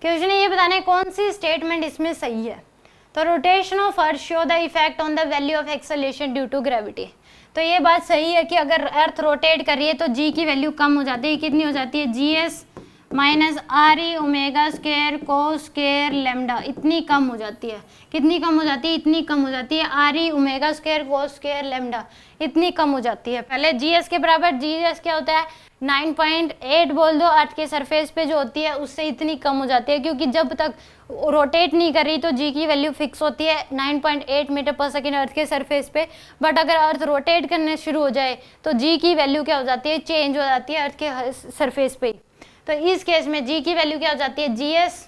Question ये बताना है कौन सी स्टेटमेंट इसमें सही है। तो rotation of earth show the effect on the value of acceleration due to gravity. तो ये बात सही है कि अगर अर्थ रोटेट कर रही है तो जी की वैल्यू कम हो जाती है। कितनी हो जाती है? G S minus R E omega square cos square lambda, इतनी कम हो जाती है। कितनी कम हो जाती है? इतनी कम हो जाती है। R E omega square cos square lambda इतनी कम हो जाती है। पहले जी एस के बराबर, जी एस क्या होता है? 9.8 बोल दो, अर्थ के सरफेस पे जो होती है उससे इतनी कम हो जाती है, क्योंकि जब तक रोटेट नहीं कर रही तो जी की वैल्यू फिक्स होती है 9.8 मीटर पर सेकेंड अर्थ के सरफेस पे। बट अगर अर्थ रोटेट करने शुरू हो जाए तो जी की वैल्यू क्या हो जाती है? चेंज हो जाती है अर्थ के सरफेस पे। तो इस केस में जी की वैल्यू क्या हो जाती है? G S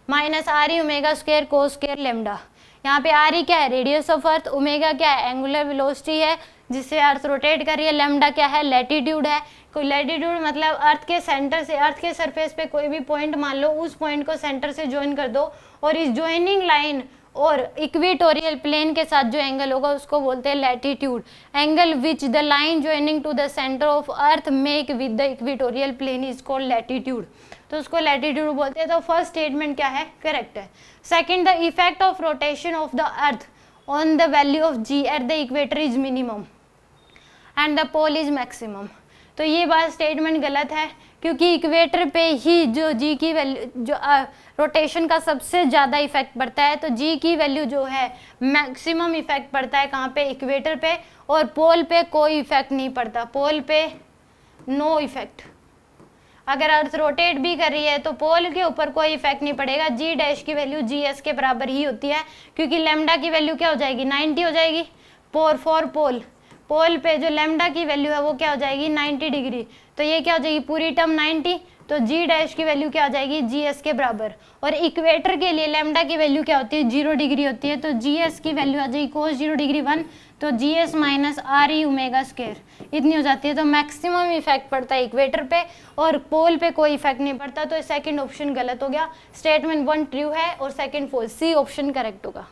minus R E omega square cos square lambda. यहाँ पे आर ई क्या है? Radius of earth. ओमेगा क्या है? एंगुलर वेलोसिटी है जिससे अर्थ रोटेट कर रही है। लेमडा क्या है? लैटिट्यूड है। कोई लैटिट्यूड मतलब अर्थ के सेंटर से, अर्थ के सरफेस पे कोई भी पॉइंट मान लो, उस पॉइंट को सेंटर से ज्वाइन कर दो और इस ज्वाइनिंग लाइन और इक्वेटोरियल प्लेन के साथ जो एंगल होगा उसको बोलते हैं latitude. Angle which the line joining to the centre of earth make with the equatorial plane is called latitude. तो उसको लैटिट्यूड बोलते हैं। तो फर्स्ट स्टेटमेंट क्या है? करेक्ट है। Second, the effect of rotation of the earth on the value of g at the equator is minimum and the pole is maximum. तो ये बात स्टेटमेंट गलत है, क्योंकि इक्वेटर पे ही जो जी की वैल्यू, जो रोटेशन का सबसे ज़्यादा इफेक्ट पड़ता है। तो जी की वैल्यू जो है मैक्सिमम इफेक्ट पड़ता है कहाँ पे? इक्वेटर पे। और पोल पे कोई इफेक्ट नहीं पड़ता, पोल पे नो इफेक्ट। अगर अर्थ रोटेट भी कर रही है तो पोल के ऊपर कोई इफेक्ट नहीं पड़ेगा। जी डैश की वैल्यू जी एस के बराबर ही होती है, क्योंकि लेमडा की वैल्यू क्या हो जाएगी? 90 हो जाएगी फॉर पोल। पोल पे जो लेमडा की वैल्यू है वो क्या हो जाएगी? 90 डिग्री। तो ये क्या हो जाएगी? पूरी टर्म 90। तो जी डैश की वैल्यू क्या हो जाएगी? जी एस के बराबर। और इक्वेटर के लिए लेमडा की वैल्यू क्या होती है? 0 डिग्री होती है। तो जी एस की वैल्यू आ जाएगी कोस 0 डिग्री 1। तो G S minus R E omega square इतनी हो जाती है। तो मैक्सिमम इफेक्ट पड़ता है इक्वेटर पे और पोल पे कोई इफेक्ट नहीं पड़ता। तो सेकंड ऑप्शन गलत हो गया। स्टेटमेंट 1 ट्रू है और second false. C option correct होगा।